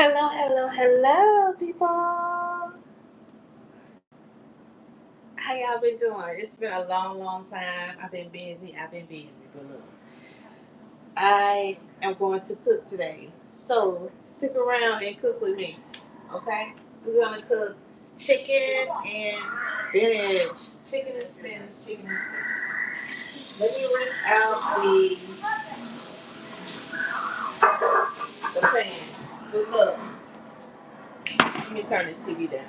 Hello, people. How y'all been doing? It's been a long time. I've been busy, but look, I am going to cook today. So stick around and cook with me, okay? We're gonna cook chicken and spinach. Let me rinse out the pan. But look, let me turn this TV down.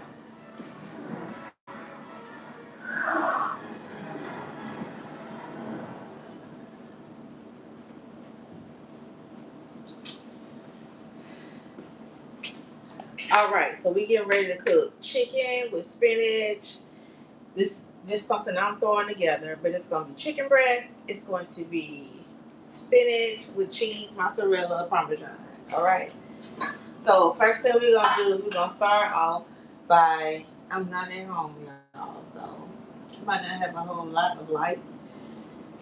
All right, so we getting ready to cook chicken with spinach. This just something I'm throwing together, but it's gonna be chicken breast. It's going to be spinach with cheese, mozzarella, parmesan. All right. So first thing we're gonna do is we're gonna start off by I'm not at home, y'all, so I might not have a whole lot of light.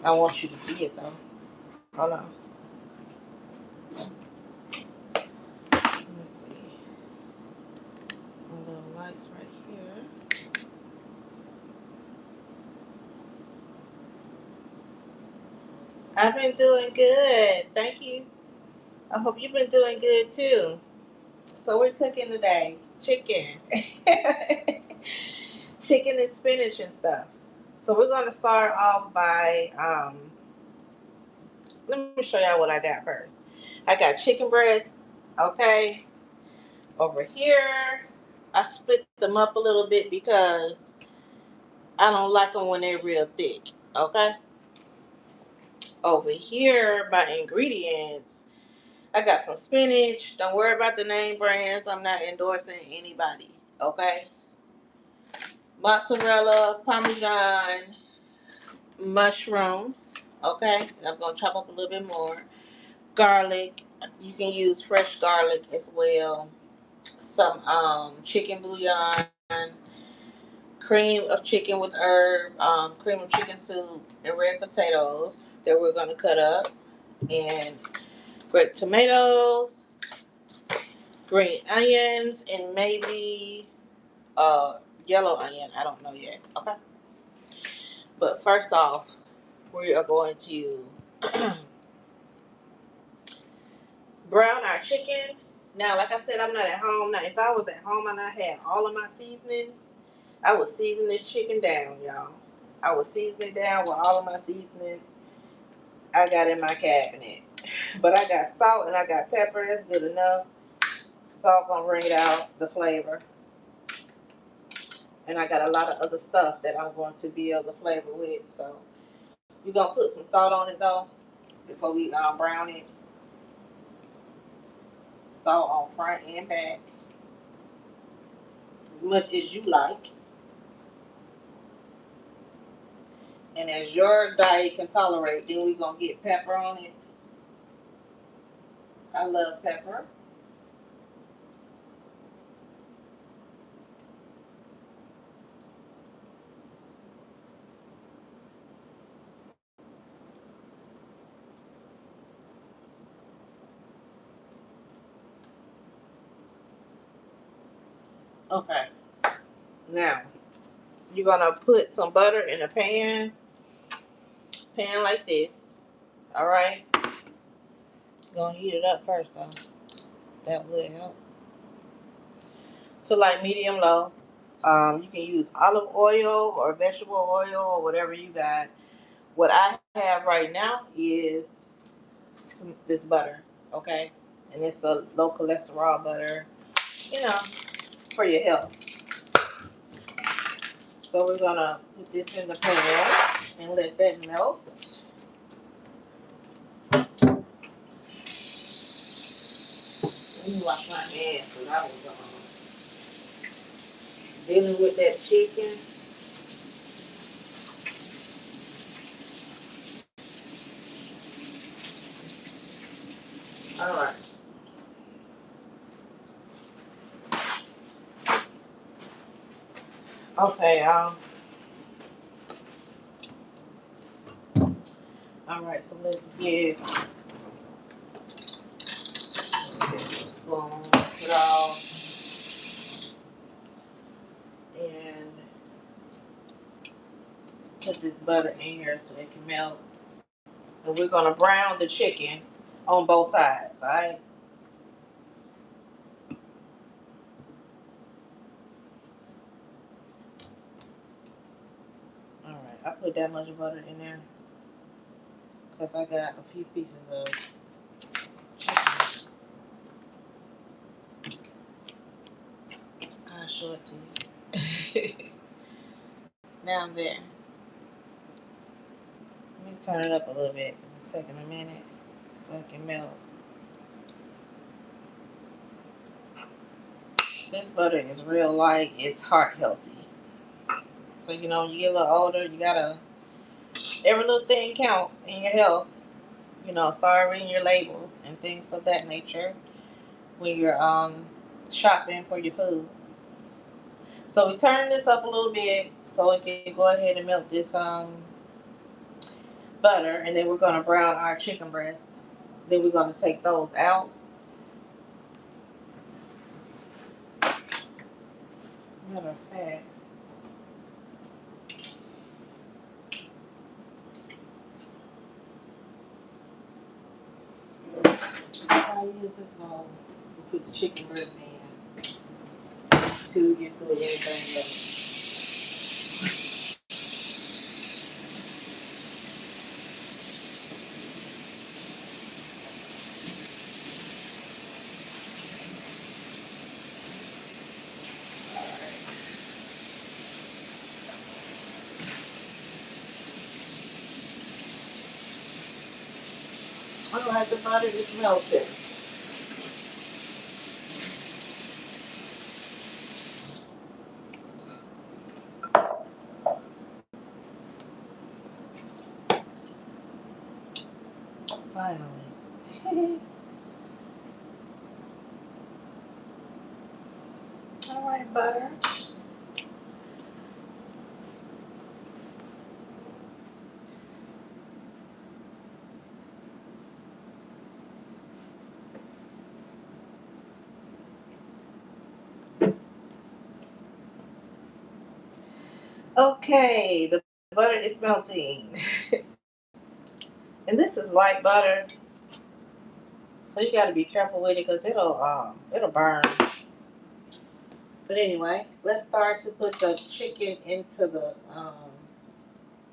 I want you to see it though. Hold on. Let me see. My little lights right here. I've been doing good. Thank you. I hope you've been doing good too. So we're cooking today chicken, chicken and spinach and stuff. So we're gonna start off by let me show y'all what I got first. I got chicken breasts. Okay, over here I split them up a little bit because I don't like them when they're real thick. Okay, over here my ingredients. I got some spinach. Don't worry about the name brands. I'm not endorsing anybody. Okay, mozzarella, parmesan, mushrooms. Okay, and I'm gonna chop up a little bit more. Garlic. You can use fresh garlic as well. Some chicken bouillon, cream of chicken with herb, cream of chicken soup, and red potatoes that we're gonna cut up, and red tomatoes, green onions, and maybe uh yellow onion. I don't know yet. Okay, but first off, we are going to brown our chicken. Now, like I said, I'm not at home. Now, if I was at home and I had all of my seasonings, I would season this chicken down, y'all. I would season it down with all of my seasonings I got in my cabinet. But I got salt and I got pepper. That's good enough. Salt gonna bring it out, the flavor. And I got a lot of other stuff that I'm going to be able to flavor with. So, you're gonna put some salt on it though before we brown it. Salt on front and back, as much as you like. And as your diet can tolerate, then we're gonna get pepper on it. I love pepper. Okay. Now you're gonna put some butter in a pan like this. All right. You're gonna heat it up first though. That will help. To like medium low. You can use olive oil or vegetable oil or whatever you got. What I have right now is this butter. Okay, and it's the low cholesterol butter. You know, for your health. So we're gonna put this in the pan and let that melt. Let me wash my hands because I was dealing with that chicken. All right. Okay. All right. So let's get this. tablespoon. Mix it all and put this butter in here so it can melt. And we're gonna brown the chicken on both sides, alright? Alright, I put that much butter in there because I got a few pieces of chicken. I'll show it to you. Now I'm there. Let me turn it up a little bit. It's taking a minute so it can melt. This butter is real light. It's heart healthy. So, you know, when you get a little older, you gotta, every little thing counts in your health. You know, start reading your labels and things of that nature when you're shopping for your food. So we turn this up a little bit so it can go ahead and melt this butter, and then we're gonna brown our chicken breasts. Then we're gonna take those out. Matter of fact, I use this bowl to put the chicken breasts in till we get through everything else. I don't have to butter is melted. Finally. All right, butter. Okay, the butter is melting. And this is light butter, so you got to be careful with it because it'll burn. But anyway, let's start to put the chicken into the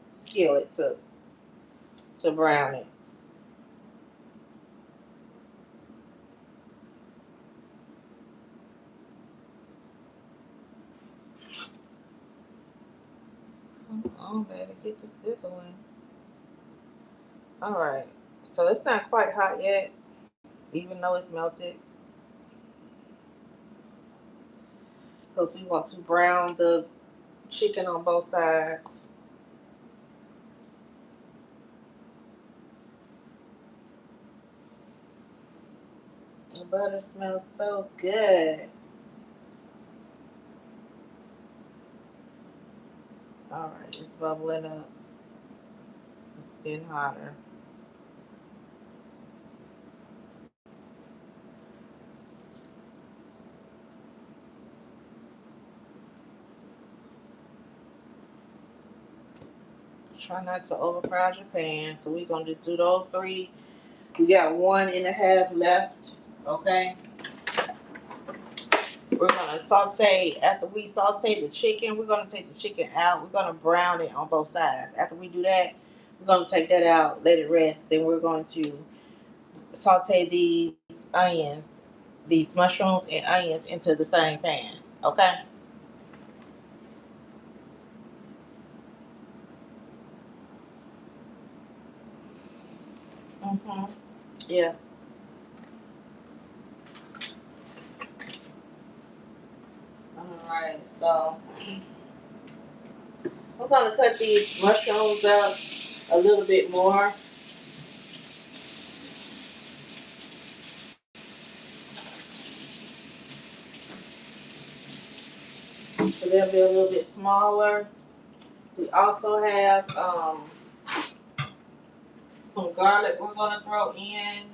skillet to brown it. Come on, baby, get the sizzling. All right, so it's not quite hot yet, even though it's melted, because we want to brown the chicken on both sides. The butter smells so good. All right, it's bubbling up. It's getting hotter. Try not to overcrowd your pan. So we're gonna just do those three. We got 1.5 left. Okay. We're gonna saute. After we saute the chicken, we're gonna take the chicken out. We're gonna brown it on both sides. After we do that, we're gonna take that out, let it rest. Then we're going to saute these onions, these mushrooms and onions into the same pan. Okay. Mhm. Yeah. All right. So we're gonna cut these mushrooms up a little bit more. So they'll be a little bit smaller. We also have some garlic we're gonna throw in.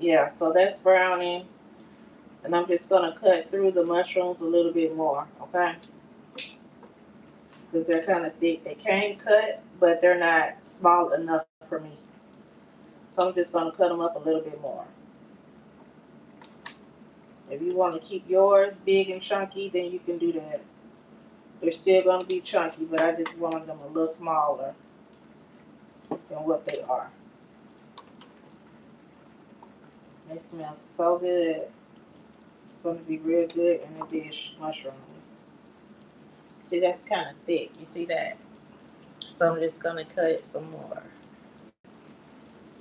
Yeah, so that's browning. And I'm just going to cut through the mushrooms a little bit more, okay? Because they're kind of thick. They can cut, but they're not small enough for me. So I'm just going to cut them up a little bit more. If you want to keep yours big and chunky, then you can do that. They're still going to be chunky, but I just wanted them a little smaller than what they are. They smell so good. It's going to be real good in the dish, mushrooms. See, that's kind of thick. You see that? So I'm just going to cut it some more.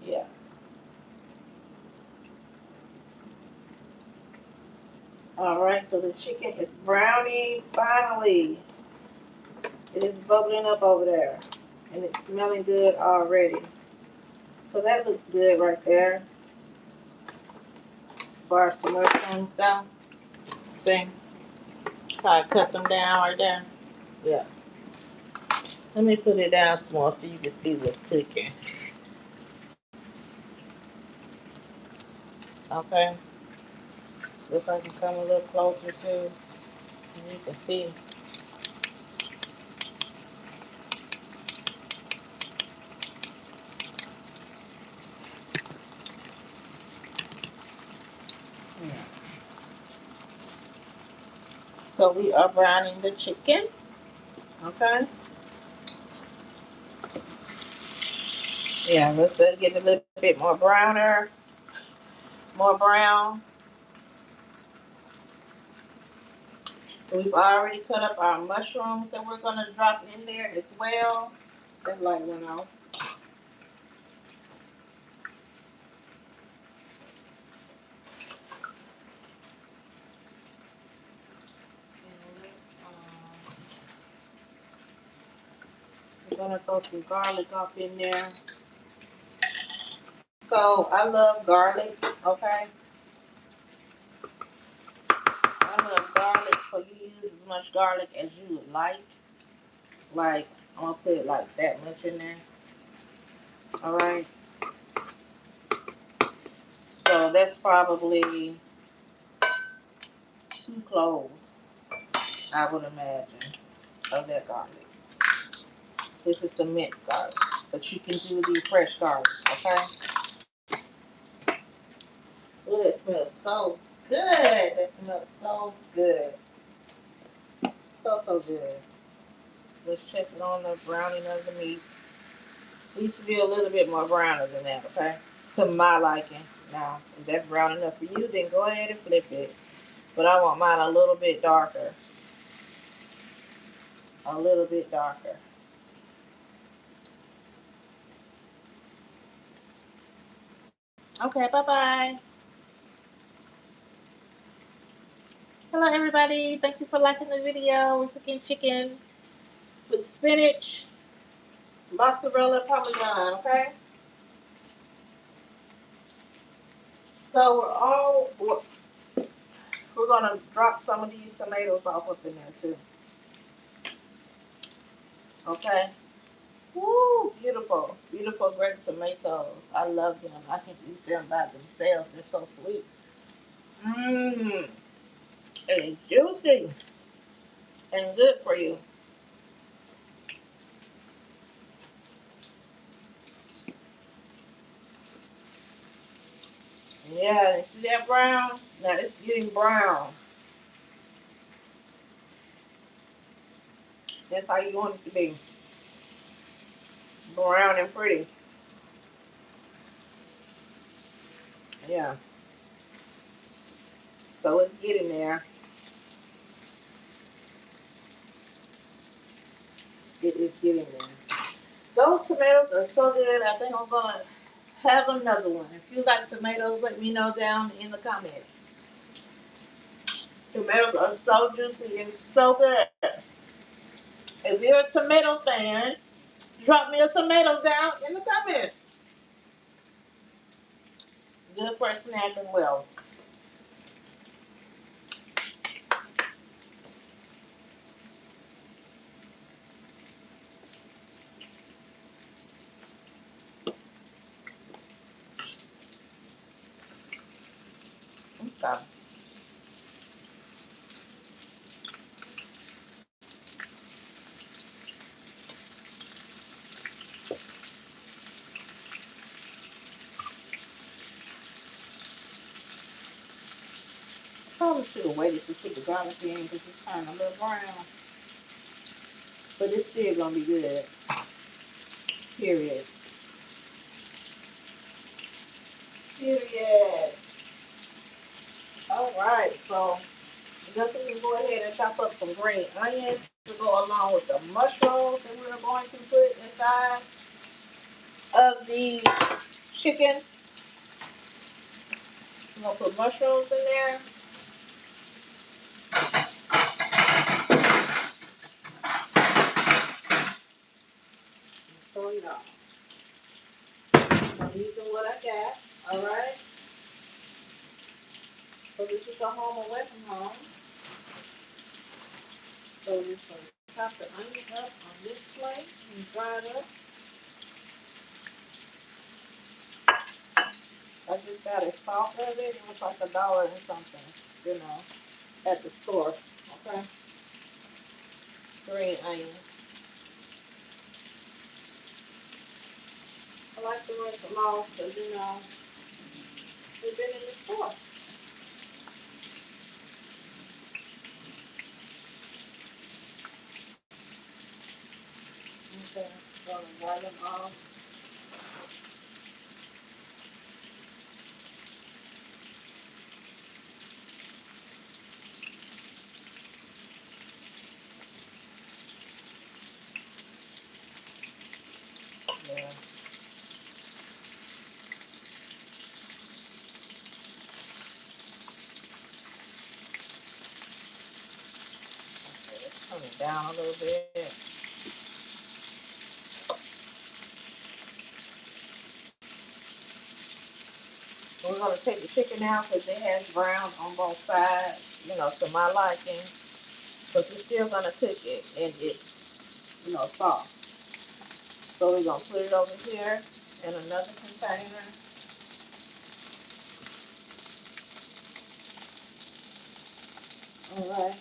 Yeah. All right, so the chicken is browning finally. It is bubbling up over there. And it's smelling good already. So that looks good right there. As far as the mushrooms go. See how I cut them down right there? Yeah. Let me put it down small so you can see what's cooking. Okay. Looks like you come a little closer too. And you can see. Yeah. So we are browning the chicken. Okay. Yeah, let's get a little bit more browner. More brown. We've already cut up our mushrooms that we're going to drop in there as well. That light went off. We're going to throw some garlic up in there. So I love garlic, okay? I love garlic, so you use as much garlic as you would like. Like, I'm going to put like that much in there. All right? So that's probably 2 cloves, I would imagine, of that garlic. This is the minced garlic, but you can do the fresh garlic, okay? Oh, that smells so good. That smells so good. So, so good. So let's check it on the browning of the meats. It needs to be a little bit more browner than that, okay? To my liking. Now, if that's brown enough for you, then go ahead and flip it. But I want mine a little bit darker. A little bit darker. Okay, bye-bye. Hello, everybody. Thank you for liking the video. We're cooking chicken with spinach, mozzarella, parmesan, okay? So we're gonna drop some of these tomatoes off up in there too. Okay? Woo! Beautiful. Beautiful grape tomatoes. I love them. I can eat them by themselves. They're so sweet. Mmm. And juicy. And good for you. Yeah, see that brown? Now it's getting brown. That's how you want it to be. Brown and pretty. Yeah. So it's getting there. It is getting there. Those tomatoes are so good. I think I'm gonna have another one. If you like tomatoes, let me know down in the comments. Tomatoes are so juicy and so good. If you're a tomato fan, drop me a tomato down in the comments. Good for a snack as well. So probably should have waited to put the garlic in because it's kind of a little brown. But it's still gonna be good. Period. Period. Alright, so just we can go ahead and chop up some green onions to go along with the mushrooms that we're going to put inside of the chicken. I'm gonna put mushrooms in there. So you know, I'm using what I got. Alright. So this is a home away from home. So we're just gonna chop the onion up on this plate and dry it up. I just got a salt of it. It was like $1 and something, you know, at the store. Okay. Green onion. I like to rinse them off because, you know, they've been in the store. Okay. So I'm gonna dry them off. Yeah. Okay, let's turn it down a little bit. So we're gonna take the chicken out because it has brown on both sides, you know, to my liking. But we're still gonna cook it and it's, you know, soft. So we're gonna put it over here in another container. All right.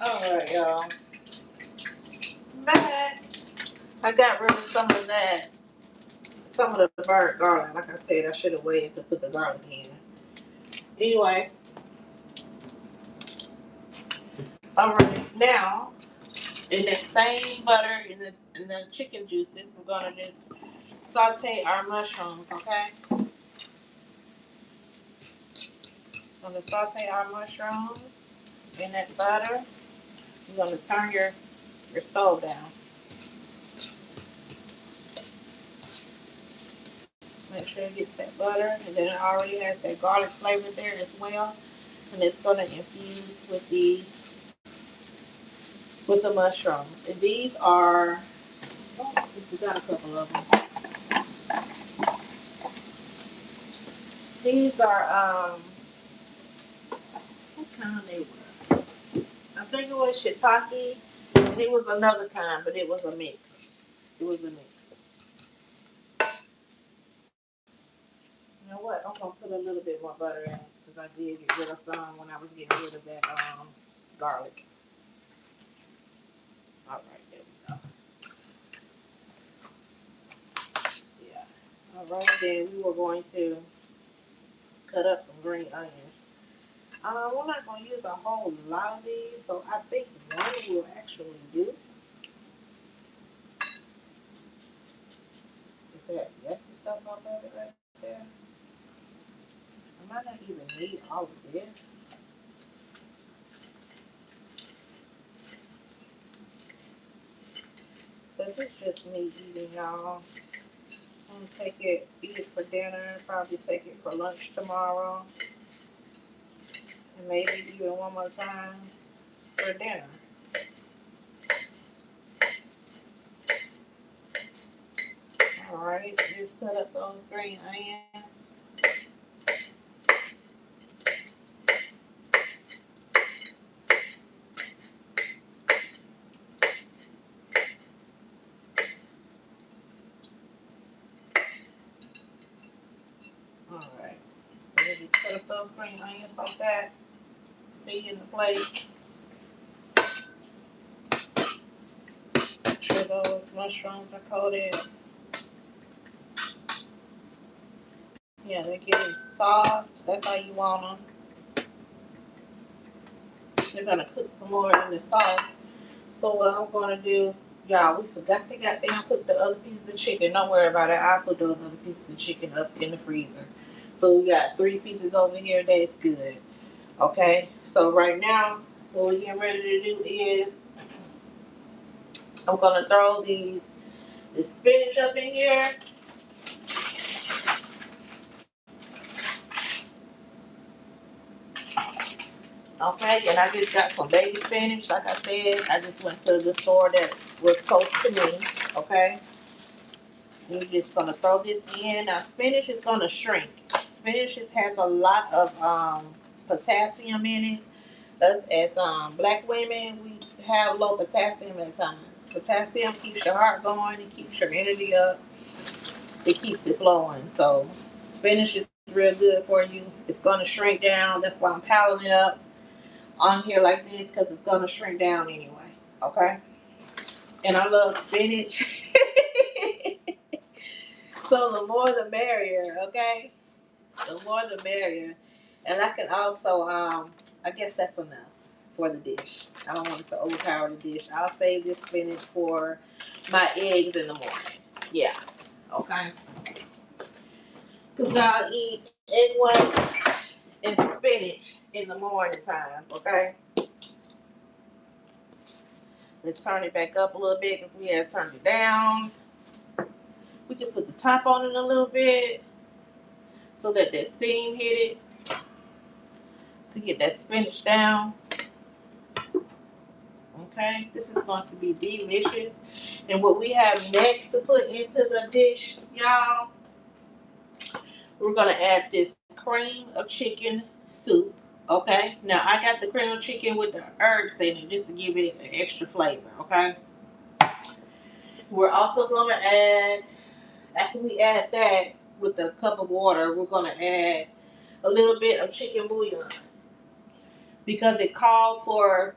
All right, y'all. Back. I got rid of some of that, some of the burnt garlic. Like I said, I should have waited to put the garlic in. Anyway, all right. Now, in that same butter, in the chicken juices, we're gonna just saute our mushrooms. Okay. Gonna saute our mushrooms in that butter. You're gonna turn your stove down. Make sure it gets that butter, and then it already has that garlic flavor there as well. And it's gonna infuse with the mushrooms. And these are, oh, we got a couple of them. These are what kind they were? I think it was shiitake, and it was another kind, but it was a mix. It was a mix. You know what? I'm gonna put a little bit more butter in it because I did get rid of some when I was getting rid of that garlic. All right, there we go. Yeah. All right, then we were going to cut up some green onions. We're not gonna use a whole lot of these, so I think one will actually do. Is that yucky stuff off of it right there? I might not even need all of this. Because it's just me eating, y'all. I'm gonna eat it for dinner, probably take it for lunch tomorrow, and maybe even one more time for dinner. Alright, just cut up those green onions. Alright, just cut up those green onions like that. See in the plate. Make sure those mushrooms are coated. Yeah, they're getting soft. That's how you want them. They're gonna cook some more in the sauce. So what I'm gonna do, y'all, we forgot to goddamn put the other pieces of chicken. Don't worry about it. I'll put those other pieces of chicken up in the freezer. So we got 3 pieces over here. That's good. Okay. So right now, what we're getting ready to do is I'm gonna throw the spinach up in here. Okay, and I just got some baby spinach. Like I said, I just went to the store that was close to me. Okay. We're just gonna throw this in. Now spinach is gonna shrink. Spinach has a lot of potassium in it. Us as black women, we have low potassium at times. Potassium keeps your heart going. It keeps your energy up. It keeps it flowing. So spinach is real good for you. It's gonna shrink down. That's why I'm piling it up on here like this because it's gonna shrink down anyway. Okay. And I love spinach. So the more the merrier, okay? The more the merrier. And I can also, I guess that's enough for the dish. I don't want it to overpower the dish. I'll save this spinach for my eggs in the morning. Yeah, okay? Because I'll eat egg whites and spinach in the morning times, okay? Let's turn it back up a little bit because we have turned it down. We can put the top on it a little bit so that steam hit it to get that spinach down. Okay, this is going to be delicious. And what we have next to put into the dish, y'all, we're going to add this cream of chicken soup. Okay, now I got the cream of chicken with the herbs in it just to give it an extra flavor. Okay, we're also going to add, after we add that with a cup of water, we're going to add a little bit of chicken bouillon because it called for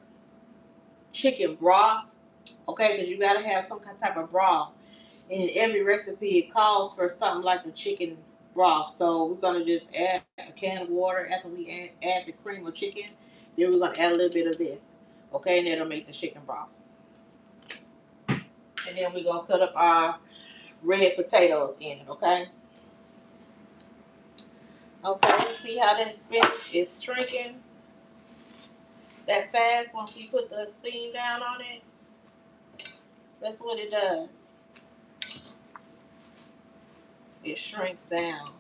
chicken broth. Okay, because you got to have some type of broth. And in every recipe, it calls for something like a chicken broth. So we're going to just add a can of water after we add the cream of chicken. Then we're going to add a little bit of this. Okay, and that'll make the chicken broth. And then we're going to cut up our red potatoes in it, okay? Okay, see how that spinach is shrinking that fast once we put the steam down on it? That's what it does. It shrinks down.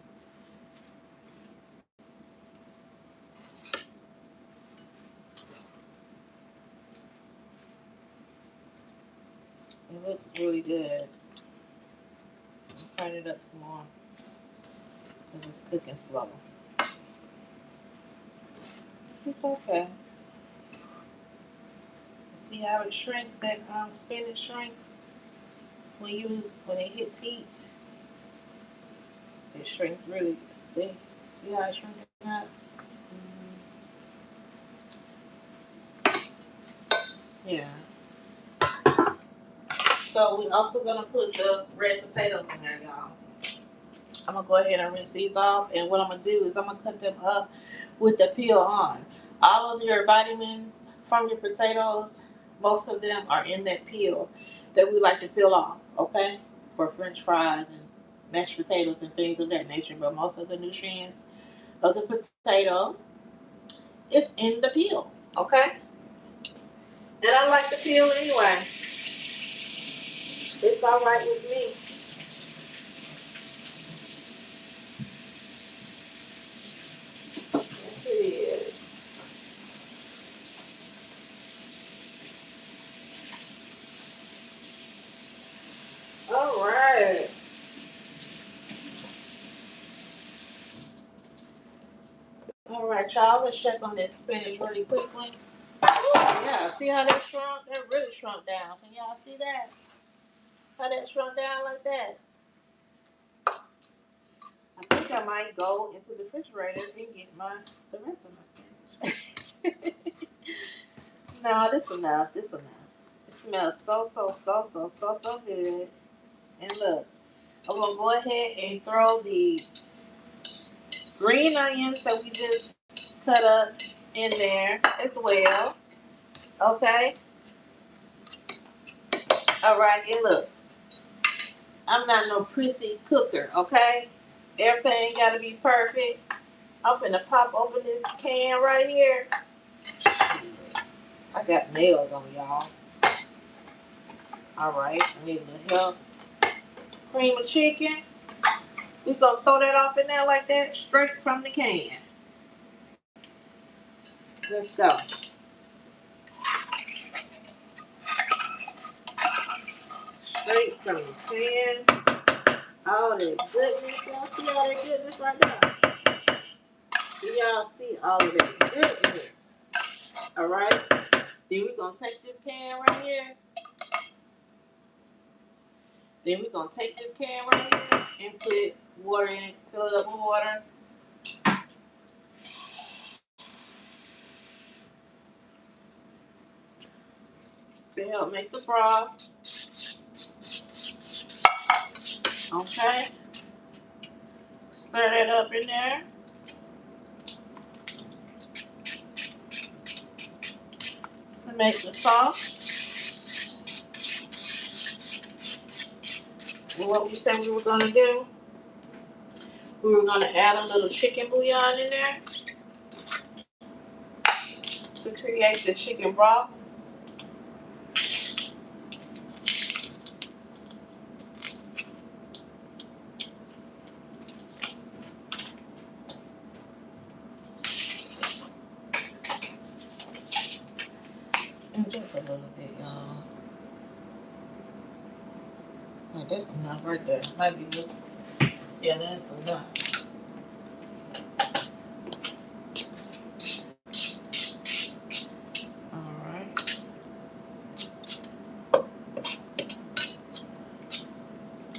It looks really good. Turn it up some more because it's cooking slow. It's okay. See how it shrinks? That spinach shrinks when it hits heat. It shrinks really. See how it's shrinking up? Yeah. So we also gonna put the red potatoes in there, y'all. I'm gonna go ahead and rinse these off, and what I'm gonna do is I'm gonna cut them up with the peel on. All of your vitamins from your potatoes, most of them are in that peel that we like to peel off, okay? For French fries and mashed potatoes and things of that nature. But most of the nutrients of the potato is in the peel, okay? And I like the peel anyway. It's all right with me. Yes, it is. All right. Alright, y'all, let's check on this spinach really quickly. Yeah, see how that shrunk? That really shrunk down. Can y'all see that? How that shrunk down like that? I think I might go into the refrigerator and get the rest of my spinach. No, this enough. This enough. It smells so good. And look, I'm gonna go ahead and throw the green onions that we just cut up in there as well. Okay. All right. And look, I'm not no prissy cooker. Okay. Everything gotta be perfect. I'm finna pop open this can right here. I got nails on y'all. All right. I need a little help. Cream of chicken. We're gonna throw that off in there like that, straight from the can. Let's go. Straight from the can. All that goodness. Y'all see all that goodness right there? Do y'all see all of that goodness? All right. Then we're gonna take this can right here. Then we're gonna take this can right here and put water in it, fill it up with water. To help make the broth. Okay. Stir that up in there. To make the sauce. And what we said we were gonna do, we were gonna add a little chicken bouillon in there to create the chicken broth. And just a little bit, y'all. Oh, that's enough right there. Might be this. Yeah, that's enough. Alright.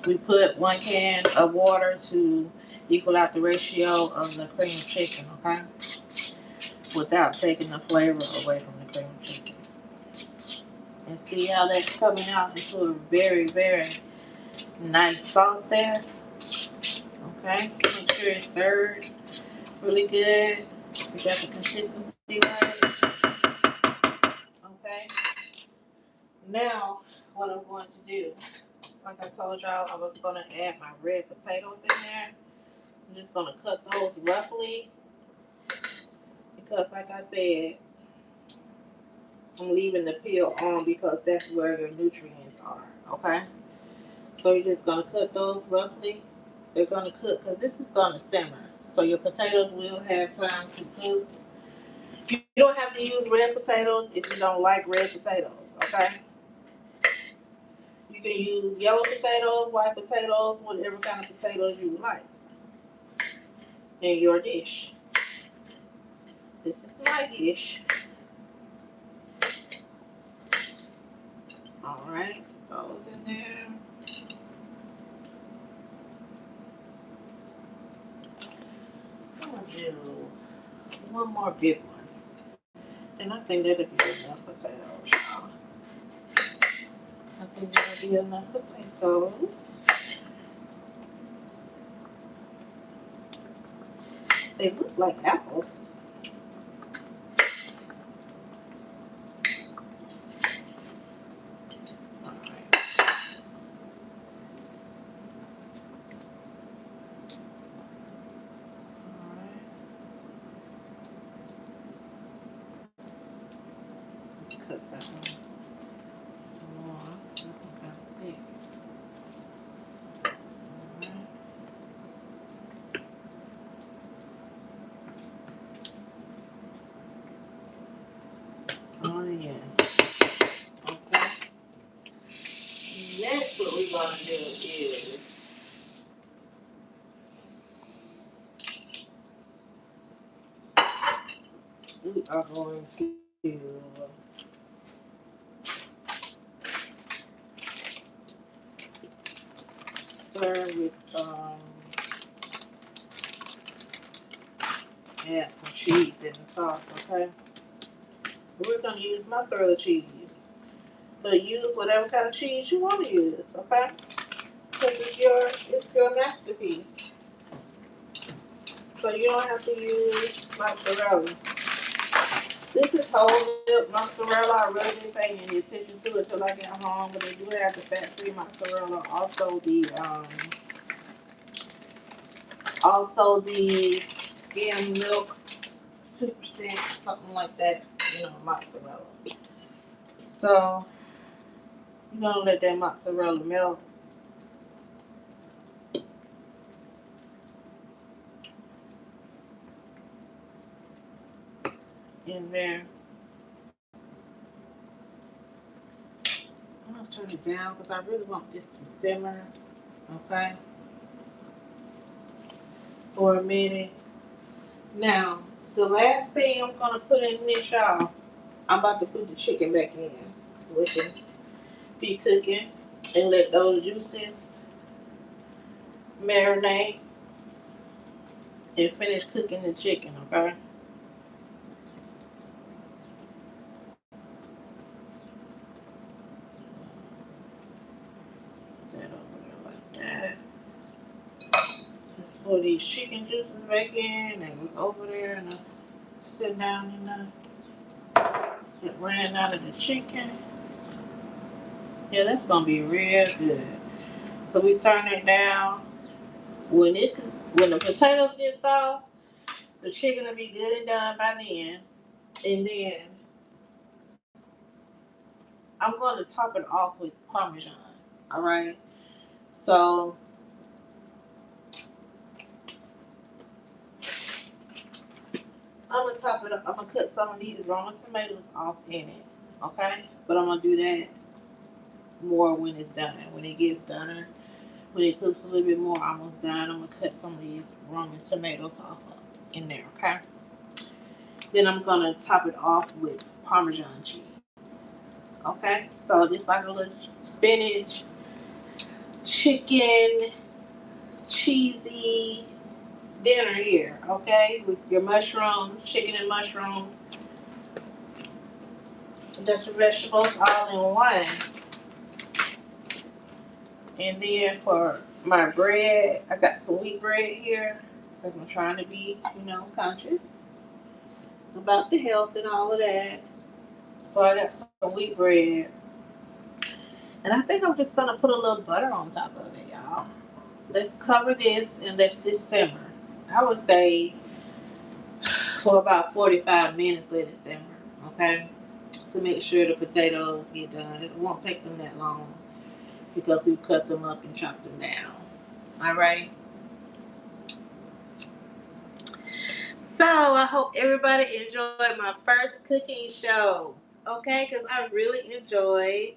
We put 1 can of water to equal out the ratio of the cream chicken, okay? Without taking the flavor away from the cream chicken. And see how that's coming out into a very, very nice sauce there. Okay, make sure it's stirred really good. We got the consistency right. Okay. Now, what I'm going to do, like I told y'all, I was going to add my red potatoes in there. I'm just going to cut those roughly because, like I said, I'm leaving the peel on because that's where your nutrients are. Okay. So you're just going to cut those roughly. They're going to cook because this is going to simmer. So your potatoes will have time to cook. You don't have to use red potatoes if you don't like red potatoes, okay? You can use yellow potatoes, white potatoes, whatever kind of potatoes you like in your dish. This is my dish. Alright, those in there. I'm going to do one more big one. And I think that'll be enough potatoes, y'all. I think that'll be enough potatoes. They look like apples. Alright. Cook that one more. Okay. Oh yes. Okay. Next, what we're gonna do is we are going to stir with add some cheese in the sauce, okay? We're gonna use mozzarella cheese. But use whatever kind of cheese you want to use, okay? Because it's your masterpiece. So you don't have to use mozzarella. This is whole milk mozzarella. I really didn't pay any attention to it until I got home, but they do have the fat-free mozzarella. Also the skim milk, 2%, something like that. Mozzarella. So you're gonna let that mozzarella melt in there. I'm gonna turn it down because I really want this to simmer, okay, for a minute. Now, the last thing I'm gonna put in this, y'all, I'm about to put the chicken back in so it can be cooking and let those juices marinate and finish cooking the chicken, okay? Put that over there like that. Let's pour these chicken juices back in and over there and sit down in it ran out of the chicken. Yeah, that's gonna be real good. So we turn it down. When the potatoes get soft, the chicken will be good and done by then. And then I'm going to top it off with Parmesan. All right. So I'm gonna top it up. I'm gonna cut some of these raw tomatoes off in it. Okay. But I'm gonna do that more when it's done. When it gets done, when it cooks a little bit more, almost done, I'm gonna cut some of these Roman tomatoes off in there. Okay. Then I'm gonna top it off with Parmesan cheese. Okay, so just like a little spinach, chicken, cheesy dinner here. Okay, with your mushrooms, chicken and mushroom, Dutch vegetables all in one. And then for my bread, I got some wheat bread here because I'm trying to be, conscious about the health and all of that. So I got some wheat bread, and I think I'm just gonna put a little butter on top of it, y'all. Let's cover this and let this simmer. I would say for about 45 minutes, let it simmer, okay? To make sure the potatoes get done. It won't take them that long because we've cut them up and chopped them down. All right? So I hope everybody enjoyed my first cooking show, okay? Because I really enjoyed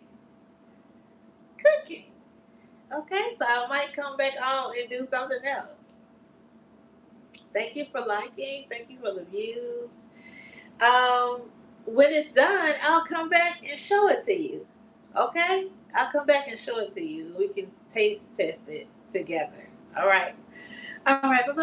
cooking, okay? So I might come back on and do something else. Thank you for liking. Thank you for the views. Um, when it's done, I'll come back and show it to you. Okay? I'll come back and show it to you. We can taste test it together. All right. All right. Bye bye.